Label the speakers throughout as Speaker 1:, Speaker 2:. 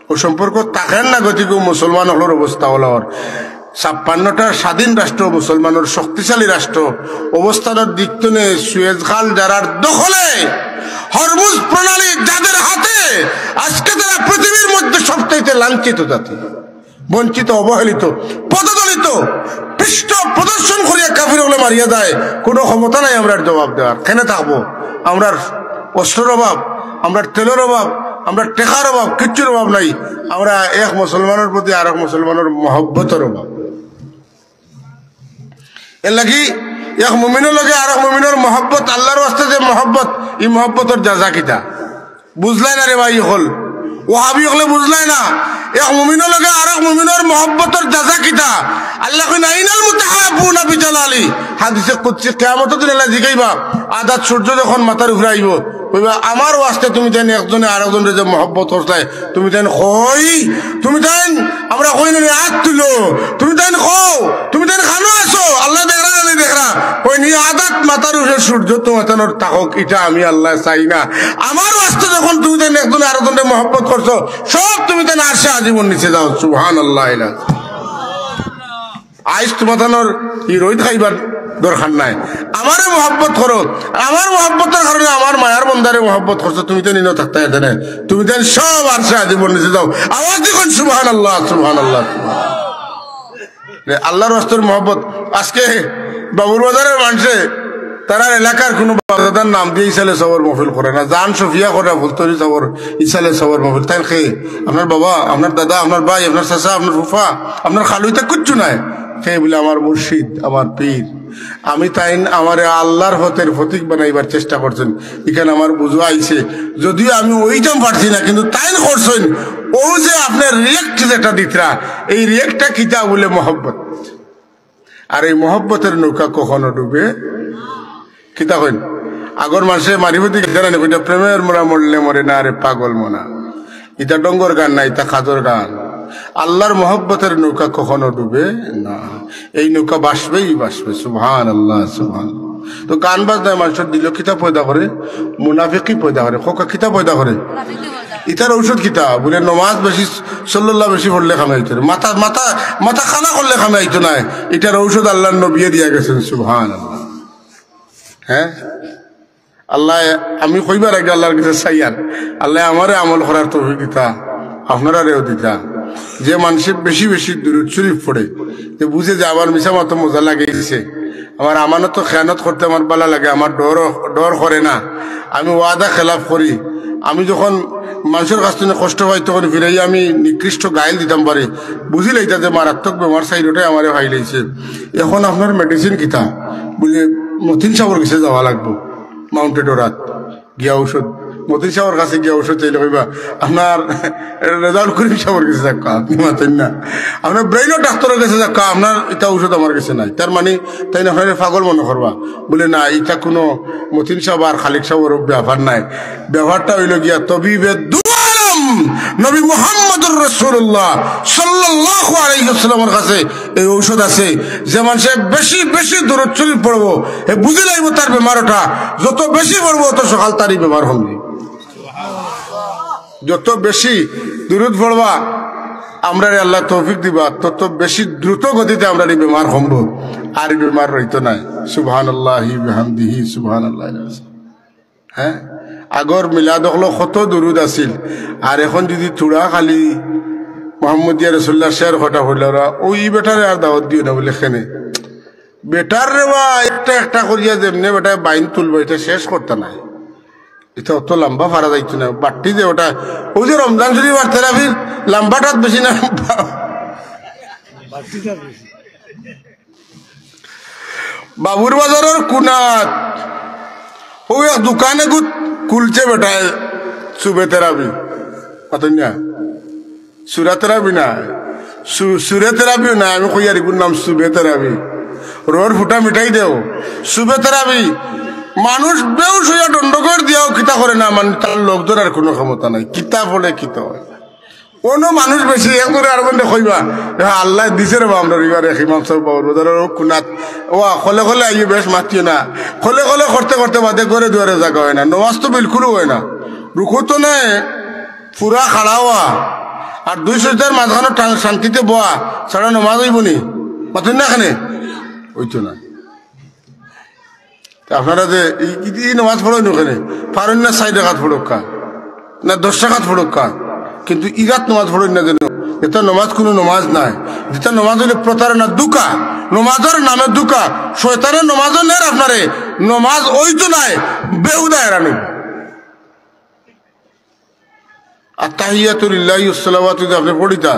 Speaker 1: ও সম্পর্ক থাকেন না গতিকে মুসলমান হলোর অবস্থা হল 56টা স্বাধীন রাষ্ট্র মুসলমানের শক্তিশালী রাষ্ট্র অবস্থানের দিক থেকে সুয়েজ খাল যারার দখলে হরমুজ প্রণালী যাদের হাতে আজকে তারা পৃথিবীর মধ্যে সবচাইতে লাঞ্ছিত জাতি বঞ্চিত অবহেলিত পদদলিত পৃষ্ঠ প্রদর্শন করিয়া কাফির হলে মারিয়া যায় কোনো ক্ষমতা নাই আমরা জবাব দেওয়ার কেন থাকবো আমরা অস্ত্রের অভাব আমরা তেলের অভাব আমরা টেকার অভাব কিচ্ছুর অভাব নাই আমরা এক মুসলমানের প্রতি আর এক মুসলমানের মহব্বতের অভাব এর লাগি এক মুমিনের লগে আর এক মুমিনের মহব্বত আল্লাহর ওয়াস্তে যে মহব্বত এই মহব্বতের জাযা কিতা বুঝলাই না রে ভাই হল ওহাবি হলে বুঝলাই না এক মুমিনের লগে আর এক মুমিনের মহব্বতের জাযা কিতা আল্লাহ কই নাইনাল মুতাহাব্বুনা বিজালালি হাদিসে কুদসি কিয়ামতের দিন আল্লাহ জিগাইবা আদাত সূর্য যখন মাথার উপরে আইব কইবা আমার ওয়াস্তে তুমি জানি একজনে আরেকজনের যে মহব্বত করছাই তুমি জানি কই তুমি জান আমরা কই না হাত তুলো তুমি জানি কও তুমি জানি খানো আছো আল্লাহ দেখরা না দেখরা কই নি আদাত মাথার উপরে সূর্য তোমার তাকক এটা আমি আল্লাহ চাই না আমার ওয়াস্তে যখন তুমি জানি একজনে আরেকজনের মহব্বত করছো সব তুমি জানি আরশে আজীবন নিচে যাও সুবহানাল্লাহ আইস তোমার ই রোহিত খাইবার দরকার নাই আমারে মহব্বত করো আমার মহব্বতের কারণে আমার মায়ার বন্দারে মহব্বত করছো তুমি তো নিনো থাকতে না তুমি তো সব আরশে আজীবন নিচে যাও আওয়াজ দেখুন সুবহানাল্লাহ সুবহানাল্লাহ আল্লাহর রাস্তার মহব্বত আজকে বাবুর বাজারের মানুষে তারা এলাকার কোনো বাজাদার নাম দিয়ে ইসালে সবর মহফিল করে না জান সফিয়া করে ফুলতরি সবর ইসালে সবর মহফিল তাই খেয়ে আপনার বাবা আপনার দাদা আপনার ভাই আপনার চাচা আপনার ফুফা আপনার খালুইটা কিচ্ছু নাই খেয়ে বলে আমার মুর্শিদ আমার পীর আমি তাই আমার আল্লাহর হতের প্রতীক বানাইবার চেষ্টা করছেন এখানে আমার বুঝো আইছে যদিও আমি ওইটাও পারছি না কিন্তু তাই করছেন ও যে আপনার রিয়েক্ট যেটা দিতরা এই রিয়েক্টটা কিতা বলে মহব্বত আর এই মহব্বতের নৌকা কখনো ডুবে কিতা হইন আগর মাসে মারিবতী জানানি কইটা প্রেমের মোরা মরলে মরে না রে পাগল মনা এটা ডঙ্গর গান না এটা খাজর গান আল্লাহর মহব্বতের নৌকা কখনো ডুবে না এই নৌকা বাসবেই বাসবে সুবহানাল্লাহ সুবহানাল্লাহ তো গান বাজনায় মানুষের দিল কিতা পয়দা করে মুনাফিকি পয়দা করে খোকা কিতা পয়দা করে ইটার ঔষধ কিতা বলে নমাজ বেশি সাল্লাল্লাহ বেশি পড়লে খামাইতো মাথা মাথা মাথা খানা করলে খামাইতো না এটার ঔষধ আল্লাহর নবী দিয়া গেছেন সুবহানাল্লাহ হ্যাঁ আল্লাহ আমি কইবার আগে আল্লাহর কাছে চাইয়ান আল্লাহ আমারে আমল করার তৌফিক দিতা আপনারাও দিতা যে মানুষ বেশি বেশি দুরূদ শরীফ পড়ে যে বুঝে যে আমার মিশা মতো মজা লাগেছে আমার আমানত খেয়ানত করতে আমার ভালো লাগে আমার ডর করে না আমি ওয়াদা খেলাফ করি আমি যখন মানুষের কাছ থেকে কষ্ট পাই তখন ফিরাই আমি নিকৃষ্ট গাইল দিতাম পারি বুঝিলে এটা যে মারাত্মক বেমার সাইডটাই আমার ভাই লাইছে এখন আপনার মেডিসিন কিতা বলে মতিন সাহর কাছে যাওয়া লাগবো মাউন্টেড রাত গিয়া ঔষধ মতিন সাহর কাছে গিয়া ঔষধ চাইলে কইবা আপনার রেজাল্ট করিম সাহর কাছে যাক্কা আপনি মাতেন না আপনার ব্রেইনও ডাক্তারের কাছে যাক্কা আপনার এটা ঔষধ আমার কাছে নাই তার মানে তাই না আপনার পাগল মনে করবা বলে না এটা কোনো মতিন সাহ আর খালিক সাহর ব্যাপার নাই ব্যাপারটা হইল গিয়া তবিবে নবী মুহাম্মদুর রাসূলুল্লাহ সাল্লাল্লাহু আলাইহি ওয়াসাল্লামের কাছে এই ঔষধ আছে যে মানুষে বেশি বেশি দরুদ শরীফ পড়বো এ বুঝে লাইব তার বেমারটা যত বেশি পড়বো তত সকাল তারই বেমার হবে যত বেশি দরুদ পড়বা আমরা আল্লাহ তৌফিক দিবা তত বেশি দ্রুত গতিতে আমরা এই বেমার হব আর এই বেমার রইতো না সুবহানাল্লাহি বিহামদিহি সুবহানাল্লাহ হ্যাঁ আগর মিলাদ হলো কত দরুদ আছিল আর এখন যদি থোড়া খালি মোহাম্মদিয়া রাসূলুল্লাহ শের কথা হইল ওই বেটারে আর দাওয়াত দিও না বলে খেনে বেটার রে বা একটা একটা করিয়া যেমনে বেটা বাইন তুলবো এটা শেষ করতে নাই এটা অত লম্বা ফারা যাইতো না বাট্টি যে ওটা ওই যে রমজান শরীফ আর তেরাফির লম্বাটা বেশি না বাবুর বাজারের কুনাত ও এক দোকানে গুত কুলছে বেটায় সুবে তেরাবি না সুরা তেরাবি না সুরে তেরাবিও না আমি কই আর নাম সুবে তেরাবি রোড ফুটা মিঠাই দেও সুবে তেরাবি মানুষ বেউস হইয়া দণ্ডকর দিয়াও কিতা করে না মানে তার লোকজন আর কোনো ক্ষমতা নাই কিতা বলে কিতা হয় কোনো মানুষ বেশি একবারে আর মধ্যে কইবা আল্লাহ দিছে রে আমরা এবারে ইমাম সাহেব বাবুর বাজারের কুনাত ও খলে খলে আইয়ে বেশ মাতিও না খলে খলে করতে করতে বাদে করে দুয়ারে জায়গা হয় না নমাজ তো বিলকুল হয় না রুকু তো নেই পুরা খাড়া হওয়া আর 2 সজদার মাঝখানে শান্তিতে বয়া ছাড়া নমাজ হইব নি মতন না এখানে হইতো না। আপনারা যে এই নমাজ পড়েন ওখানে পারেন না 4 রাকাত পড়ুকা না 10 রাকাত পড়ুকা, কিন্তু ইরাত নমাজ পড়েন না যেন। এটা নমাজ কোনো নমাজ নাই, যেটা নমাজ হইলে প্রতারণা দুকা, নমাজের নামে দুকা, শয়তানের নমাজও নেই আপনারে, নমাজ ওই তো নাই বেহুদা এরানি। আর তাহিয়াতু লিল্লাহি ওয়াস সালাওয়াতু যদি আপনি পড়িতা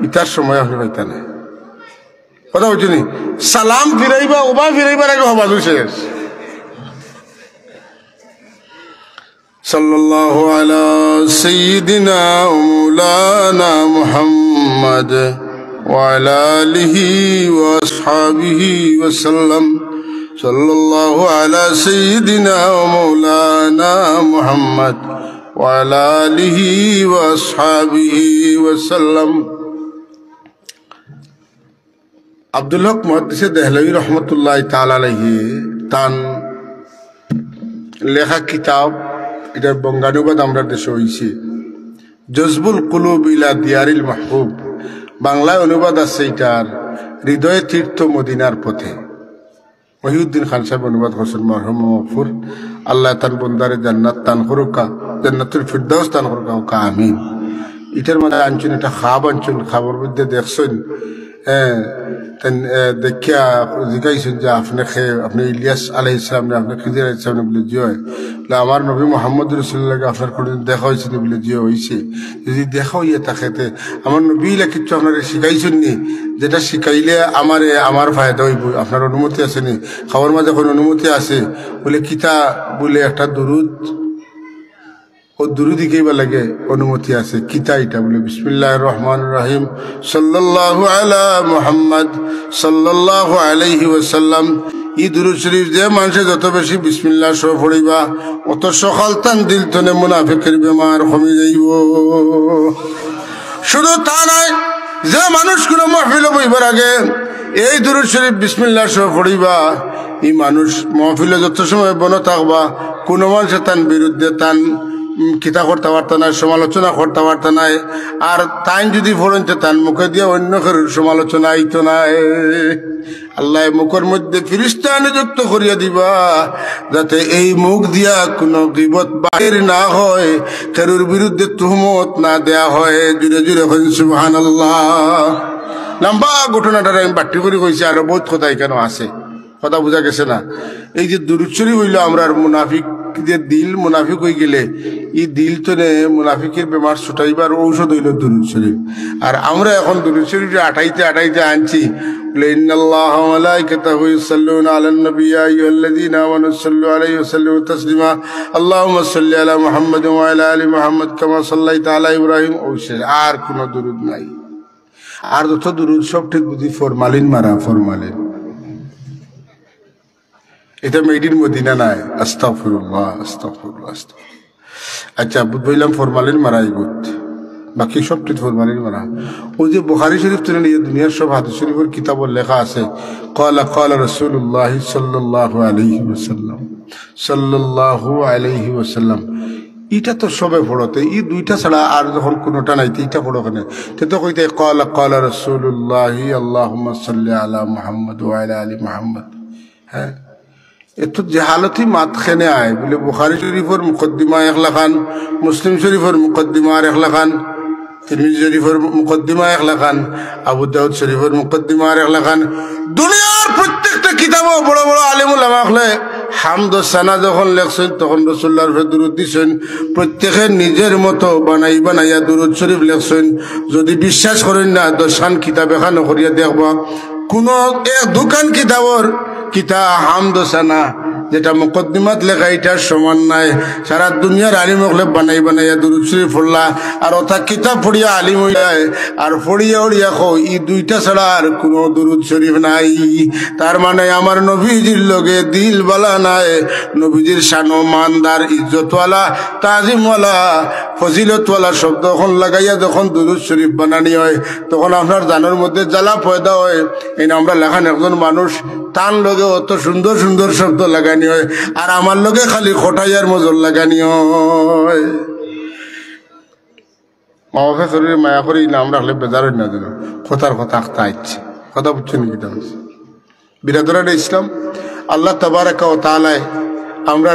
Speaker 1: ইতার সময় আপনি পাইতা না। কথা বলছি নি, সালাম ফিরাইবা ওবা ফিরাইবার আগে হবা দুই শেষ। সাল্লাল্লাহু আলা সাইয়্যিদিনা ওয়া মাওলানা মুহাম্মদ ওয়া আলা আলিহি ওয়া আসহাবিহি ওয়া সাল্লাম। সাল্লাল্লাহু আলা সাইয়্যিদিনা ওয়া মাওলানা মুহাম্মদ ওয়া আলা আলিহি ওয়া আসহাবিহি ওয়া সাল্লাম। আব্দুল হক মুহাদ্দিসে দেহলভী রহমতুল্লাহ তাআলা আলাইহি তান লেখা কিতাব, এটার বঙ্গানুবাদ আমরা দেশে হয়েছে জজবুল কুলুব ইলা দিয়ারিল মাহবুব। বাংলায় অনুবাদ আছে এটার হৃদয়ে তীর্থ মদিনার পথে। মহিউদ্দিন খান সাহেব অনুবাদ করছেন, মরহুম মগফুর। আল্লাহ তান বন্দারে জান্নাত তান করুকা, জান্নাতুল ফিরদাউস তান করুকা ওকা আমিন। এটার মধ্যে আনছেন এটা খাব আনছেন, খাবার মধ্যে দেখছেন দেখিয়া জিজ্ঞাসেন যে আপনি ইলিয়াস আলাইহিস সালাম না আপনি খিজির আলাইহিস সালাম বলে জি হয়, আমার নবী মোহাম্মদ রাসূলুল্লাহকে আপনার কোনদিন দেখা হয়েছে বলে জি হয়েছে। যদি দেখা হইয়া থাকেতে আমার নবীলা কিছু আপনার শিখাইছেন নি, যেটা শিখাইলে আমার ফায়দা হইব, আপনার অনুমতি আছে নি? খাবার মাঝে এখন অনুমতি আছে বলে কিতা বলে একটা দুরুদ, ও দুরুদি কেইবা লাগে অনুমতি আছে কিতা এটা বলে বিসমিল্লাহির রহমানির রহিম সাল্লাল্লাহু আলা মুহাম্মদ সাল্লাল্লাহু আলাইহি ওয়াসাল্লাম। এই দুরুদ শরীফ যে মানুষে যত বেশি বিসমিল্লাহ সহ পড়িবা অত সকাল তান দিল তনে মুনাফিকের বেমার কমে যাইব। শুধু তা নয়, যে মানুষ কোনো মাহফিলে বইবার আগে এই দুরুদ শরীফ বিসমিল্লাহ সহ পড়িবা, এই মানুষ মাহফিলে যত সময় বন থাকবা কোনো মানুষের তান বিরুদ্ধে তান কিতা করতে পারত না, সমালোচনা করতে পারত নাই। আর তাই যদি পড়েন তার মুখে দিয়ে অন্য কারোর সমালোচনা আইতো না। আল্লাহ মুখের মধ্যে ফিরিস্তা নিযুক্ত করিয়া দিবা, যাতে এই মুখ দিয়া কোনো গীবত বাহির না হয়, কারোর বিরুদ্ধে তুহমত না দেয়া হয়। জুড়ে জুড়ে কইন সুবহানাল্লাহ। লম্বা ঘটনাটার আমি বাট্টি করে কইছি, আরো বহুত কথা এখানে আছে, কথা বোঝা গেছে না? এই যে দুরূদ শরীফ হইল আমরা মুনাফিক যে দিল মুনাফিক হয়ে গেলে এই দিল তো মুনাফিকের বেমার ছুটাইবার ঔষধ হইল দুরূদ শরীফ। আর আমরা এখন দুরূদ শরীফ আটাইতে আনছি, ইন্নাল্লাহা ওয়া মালাইকাতাহু ইউসাল্লুনা আলান নবী ইয়া আইয়ুহাল্লাযীনা আমানু সাল্লু আলাইহি ওয়া সাল্লিমু তাসলিমা আল্লাহুম্মা সাল্লি আলা মুহাম্মাদ ওয়া আলা আলি মুহাম্মাদ কামা সাল্লাইতা আলা ইব্রাহিম। আর কোন দুরূদ নাই। আর যত দুরূদ সব ঠিক বুঝি ফরমালিন মারা, ফরমালিন। এটা মেডিন মদিনা নাই। আস্তাগফিরুল্লাহ আস্তাগফিরুল্লাহ আস্তাগফিরুল্লাহ। আচ্ছা বুঝলাম ফরমালিন মারাই বুধ, বাকি সব ঠিক ফরমালিন মারা। ওই যে বুখারী শরীফ তুলে নিয়ে দুনিয়ার সব হাদিস শরীফের কিতাবর লেখা আছে, ক্বালা ক্বালা রাসূলুল্লাহ সাল্লাল্লাহু আলাইহি ওয়াসাল্লাম সাল্লাল্লাহু আলাইহি ওয়াসাল্লাম। এটা তো সবে পড়তে এই দুইটা ছাড়া আর যখন কোনোটা নাই এইটা পড়ো কেন? তো কইতে ক্বালা ক্বালা রাসূলুল্লাহ আল্লাহুম্মা সাল্লি আলা মুহাম্মদ ওয়া আলা আলি মুহাম্মদ। হ্যাঁ, এত জেহালতি মাতখানে আয় বলে বুখারী শরীফের মুকদ্দিমা 1 লাখান, মুসলিম শরীফের মুকদ্দিমা 1 লাখান, তিরমিজি শরীফের মুকদ্দিমা 1 লাখান, আবু দাউদ শরীফের মুকদ্দিমা 1 লাখান। দুনিয়ার প্রত্যেকটা কিতাব বড় বড় আলিম উলামা হলে হামদ ও সানা যখন লেখছেন তখন রাসূলুল্লাহর উপরে দুরূদ দিছেন। প্রত্যেকে নিজের মতো বানাইয়া দুরূদ শরীফ লেখছেন। যদি বিশ্বাস করেন না দশখান কিতাব এখানে করিয়া দেখবা, কোন এক দোকান কিতাবর কিতা হামদ সানা যেটা মুকদ্দিমাত লেখা এটার সমান নাই। সারা দুনিয়ার আলিম হলে বানাইয়া দুরূদ শরীফ পড়লা, আর ওটা কিতাব পড়িয়া আলিম হইলায়, আর পড়িয়া উড়িয়া কো এই দুইটা ছাড়া আর কোনো দুরূদ শরীফ নাই। তার মানে আমার নবীজির লগে দিল বালা নাই, নবীজির শানো মানদার ইজ্জতওয়ালা তাজিমওয়ালা ফজিলতওয়ালা শব্দ যখন লাগাইয়া যখন দুরূদ শরীফ বানানি হয় তখন আপনার জানের মধ্যে জ্বালা পয়দা হয়। এই আমরা লেখান একজন মানুষ তার লগে অত সুন্দর সুন্দর শব্দ লাগানি হয়, আর আমার লগে খালি খোটাইয়ার মজল লাগানি হয়। মা বাপে শরীরে মায়া করি নাম রাখলে বেজার না যেন কথার কথা আখতা ইচ্ছে কথা বুঝছেন কি বিরাদরান ইসলাম আল্লাহ তাবারাকা ওয়া তাআলা আমরা